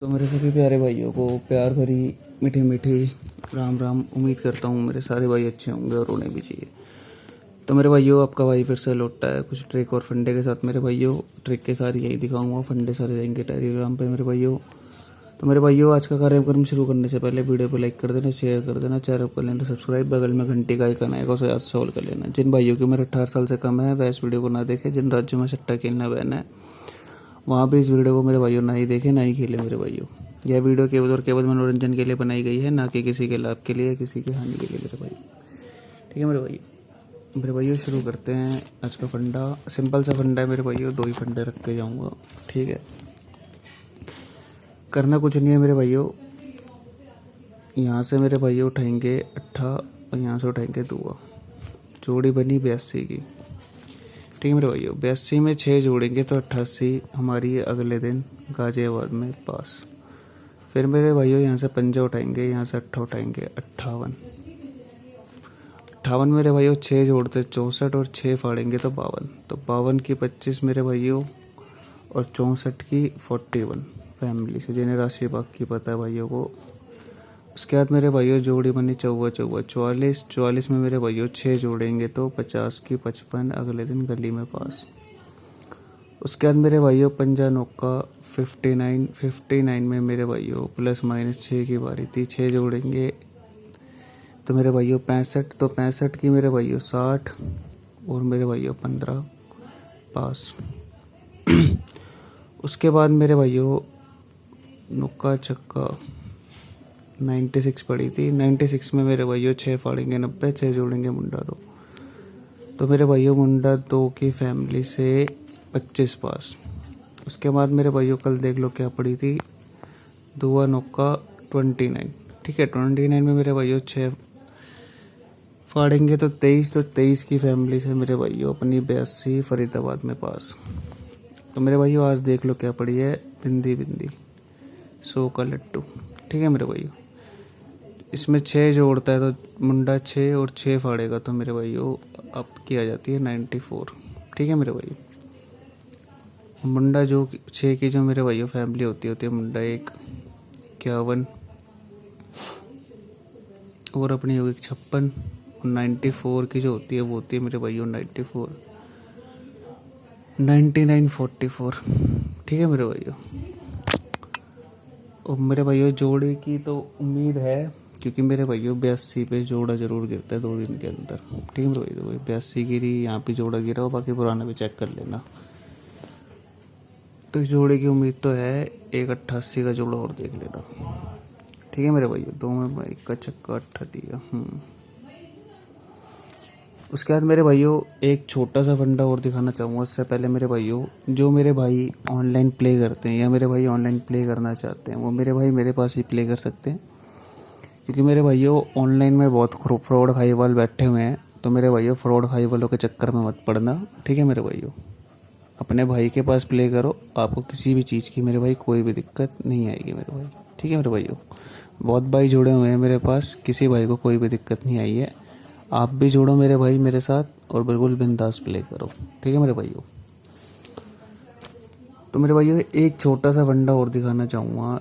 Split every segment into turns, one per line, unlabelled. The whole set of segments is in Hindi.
तो मेरे सभी प्यारे भाइयों को प्यार भरी मीठी मीठी राम राम। उम्मीद करता हूँ मेरे सारे भाई अच्छे होंगे और उन्हें भी चाहिए। तो मेरे भाइयों, आपका भाई फिर से लौटा है कुछ ट्रिक और फंडे के साथ। मेरे भाइयों, ट्रिक के साथ यही दिखाऊंगा, फंडे सारे जाएंगे टेलीग्राम पे मेरे भाइयों। तो मेरे भाइयों, आज का कार्यक्रम शुरू करने से पहले वीडियो को लाइक कर देना, शेयर कर देना, चैनल कर लेना सब्सक्राइब, बगल में घंटी का आइकन आएगा उसे याद सॉल्व कर लेना। जिन भाइयों की उम्र 18 साल से कम है वह इस वीडियो को ना देखें। जिन राज्यों में सट्टा खेलना बैन है वहाँ भी इस वीडियो को मेरे भाइयों ना ही देखें ना ही खेलें मेरे भाइयों। यह वीडियो केवल और केवल मनोरंजन के लिए बनाई गई है, ना कि किसी के लाभ के लिए, किसी की हानि के लिए मेरे भाई। ठीक है मेरे भाइयों शुरू करते हैं आज का फंडा। सिंपल सा फंडा है मेरे भाइयों, 2 ही फंडे रख के जाऊंगा। ठीक है, करना कुछ नहीं है मेरे भाइयों। यहाँ से मेरे भाइयों उठाएंगे 8 और यहाँ से उठाएंगे 2। जोड़ी बनी 82 की। ठीक है मेरे भाइयों, 82 में 6 जोड़ेंगे तो 88 हमारी अगले दिन गाजियाबाद में पास। फिर मेरे भाइयों यहाँ से पंजा उठाएंगे, यहाँ से 8 उठाएंगे 58। 58 मेरे भाइयों 6 जोड़ते 64 और 6 फाड़ेंगे तो 52। तो 52 की 25 मेरे भाइयों और 64 की 41 फैमिली से, जिन्हें राशि भाग की पता है भाइयों को। उसके बाद मेरे भाइयों जोड़ी बनी 44 44 में मेरे भाइयों 6 जोड़ेंगे तो 50 की 55 अगले दिन गली में पास। उसके बाद मेरे भाइयों पंजा नौका 59 में मेरे भाइयों प्लस माइनस 6 की बारी थी। 6 जोड़ेंगे तो मेरे भाइयों 65। तो 65 की मेरे भाइयों 60 और मेरे भाइयों 15 पास। उसके बाद मेरे भाइयों नौका छक्का 96 पड़ी थी। 96 में मेरे भाइयों 6 फाड़ेंगे 90, 6 जोड़ेंगे मुंडा 2। तो मेरे भाइयों मुंडा 2 की फैमिली से 25 पास। उसके बाद मेरे भाइयों कल देख लो क्या पड़ी थी, 2 नौका 29। ठीक है, 29 में मेरे भाइयों 6 फाड़ेंगे तो 23। तो 23 की फैमिली से मेरे भाइयों अपनी 82 फरीदाबाद में पास। तो मेरे भाइयों आज देख लो क्या पड़ी है, बिंदी बिंदी 100 का लट्टू। ठीक है मेरे भाइयों, इसमें 6 जोड़ता है तो मुंडा 6 और 6 फाड़ेगा तो मेरे भाइयों अब की आ जाती है 94। ठीक है मेरे भाइयों, मुंडा जो 6 की जो मेरे भाइयों फैमिली होती है मुंडा 1 51 और अपनी होगी 56। 94 की जो होती है वो होती है मेरे भाइयों 94 99 44। ठीक है मेरे भाइयों, और मेरे भाइयों जोड़े की तो उम्मीद है, क्योंकि मेरे भाइयों 82 पे जोड़ा जरूर गिरता है 2 दिन के अंदर। ठीक है मेरे भाइयों, 82 गिरी, यहाँ पे जोड़ा गिरा हो, बाकी पुराना भी चेक कर लेना। तो इस जोड़े की उम्मीद तो है। एक 88 का जोड़ा और देख लेना। ठीक है मेरे भाइयों, 2 में बाइक का चक्का 8 दिया। उसके बाद मेरे भाइयों एक छोटा सा फंडा और दिखाना चाहूँगा। उससे पहले मेरे भाइयों, जो मेरे भाई ऑनलाइन प्ले करते हैं या मेरे भाई ऑनलाइन प्ले करना चाहते हैं वो मेरे भाई मेरे पास ही प्ले कर सकते हैं, क्योंकि मेरे भाइयों ऑनलाइन में बहुत फ्रॉड खाई वाल बैठे हुए हैं। तो मेरे भाइयों फ्रॉड खाई वालों के चक्कर में मत पड़ना। ठीक है मेरे भाइयों, अपने भाई के पास प्ले करो, आपको किसी भी चीज़ की मेरे भाई कोई भी दिक्कत नहीं आएगी मेरे भाई। ठीक है मेरे भाइयों, बहुत भाई जुड़े हुए हैं मेरे पास, किसी भाई को कोई भी दिक्कत नहीं आई है। आप भी जोड़ो मेरे भाई मेरे साथ और बिल्कुल बिंदास प्ले करो। ठीक है मेरे भाइयों, तो मेरे भाइयों एक छोटा सा फंडा और दिखाना चाहूँगा।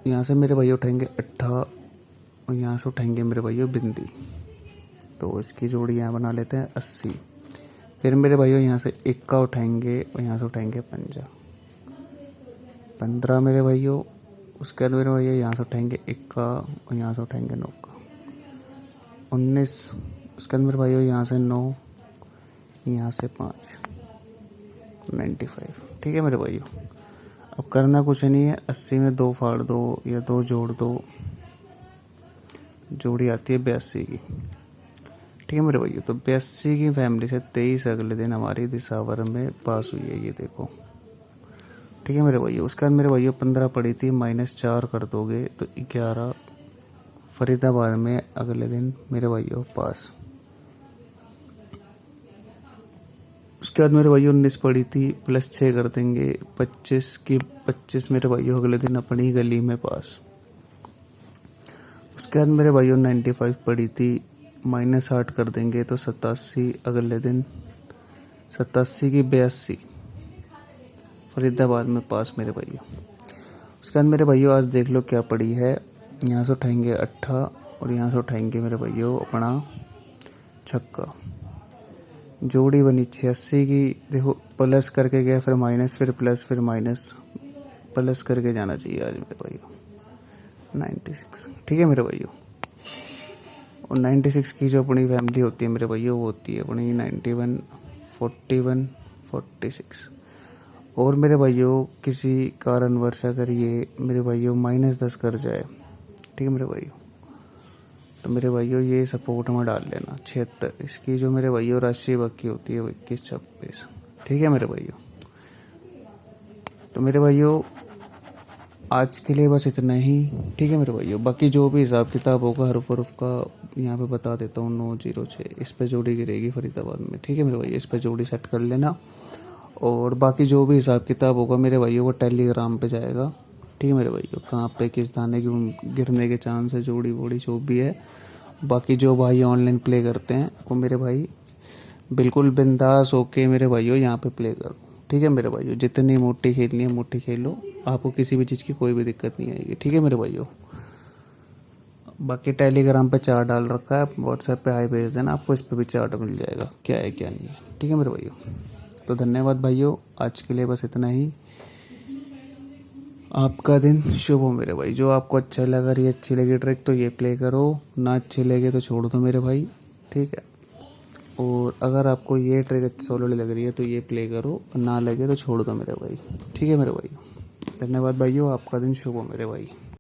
यहाँ से मेरे भाई उठाएंगे 8 और यहाँ से उठाएंगे मेरे भाइयों बिंदी, तो इसकी जोड़ी यहाँ बना लेते हैं 80। फिर मेरे भाइयों यहाँ से 1 उठाएंगे और यहाँ से उठाएंगे पंजा 15 मेरे भाइयों। उसके बाद मेरे भैया यहाँ से उठाएंगे 1 और यहाँ से उठाएंगे 9 19। उसके अंदर भाइयों यहाँ से 9, यहाँ से 5 95। ठीक है मेरे भाइयों, अब करना कुछ नहीं है, 80 में 2 फाड़ दो या 2 जोड़ दो, जोड़ी आती है 82 की। ठीक है मेरे भाइयों, तो 82 की फैमिली से 23 अगले दिन हमारी दिसावर में पास हुई है, ये देखो। ठीक है मेरे भाइयों, उसके बाद मेरे भाइयों 15 पड़ी थी, -4 कर दोगे तो 11 फरीदाबाद में अगले दिन मेरे भाइयों पास। उसके बाद मेरे भाइयों 19 पड़ी थी, +6 कर देंगे 25 की 25 मेरे भाइयों अगले दिन अपनी गली में पास। उसके बाद मेरे भाइयों 95 पड़ी थी, -8 कर देंगे तो 87 अगले दिन 87 की 82 फरीदाबाद में पास मेरे भाइयों। उसके बाद मेरे भाइयों आज देख लो क्या पड़ी है। यहाँ से उठाएंगे अट्ठा और यहाँ से उठाएंगे मेरे भाइयों अपना छक्का। जोड़ी बनी 86 की। देखो प्लस करके गया, फिर माइनस, फिर प्लस, फिर माइनस, प्लस करके जाना चाहिए आज मेरे भाइयों। 96, ठीक है मेरे भाइयों। और 96 की जो अपनी फैमिली होती है मेरे भाइयों, वो होती है अपनी 91, 41, 46। और मेरे भाइयों किसी कारणवश अगर ये मेरे भाइयों -10 कर जाए, ठीक है मेरे भाइयों, तो मेरे भाइयों ये सपोर्ट में डाल लेना 76। इसकी जो मेरे भाइयों राशि बाकी होती है वो 21, 26, ठीक है मेरे भाइयों। तो मेरे भाइयों आज के लिए बस इतना ही, ठीक है मेरे भाइयों। बाकी जो भी हिसाब किताब होगा हरफ हरफ का यहाँ पे बता देता हूँ। 906 इस पे जोड़ी गिरेगी फरीदाबाद में, ठीक है मेरे भाइयों। इस पे जोड़ी सेट कर लेना। और बाकी जो भी हिसाब किताब होगा मेरे भाइयों वो टेलीग्राम पे जाएगा, ठीक है मेरे भाइयों। कहाँ पे किस दाने की गिरने के चांस है, जोड़ी वोड़ी जो भी है। बाकी जो भाई ऑनलाइन प्ले करते हैं वो मेरे भाई बिल्कुल बिंदास होके मेरे भाइयों यहाँ पे प्ले करो, ठीक है मेरे भाइयों। जितनी मोटी खेलनी है मोटी खेलो, आपको किसी भी चीज़ की कोई भी दिक्कत नहीं आएगी, ठीक है मेरे भाइयों। बाकी टेलीग्राम पे चार्ट डाल रखा है, व्हाट्सएप पे हाई भेज देना, आपको इस पे भी चार्ट मिल जाएगा क्या है क्या नहीं है, ठीक है मेरे भाइयों। तो धन्यवाद भाइयों, आज के लिए बस इतना ही। आपका दिन शुभ हो मेरे भाई। जो आपको अच्छा लगा, ये अच्छी लगी ट्रिक तो ये प्ले करो, ना अच्छी लगे तो छोड़ दो मेरे भाई, ठीक है। और अगर आपको ये ट्रिक सोलो लग रही है तो ये प्ले करो, ना लगे तो छोड़ दो मेरे भाई, ठीक है मेरे भाई। धन्यवाद भाइयों, आपका दिन शुभ हो मेरे भाई।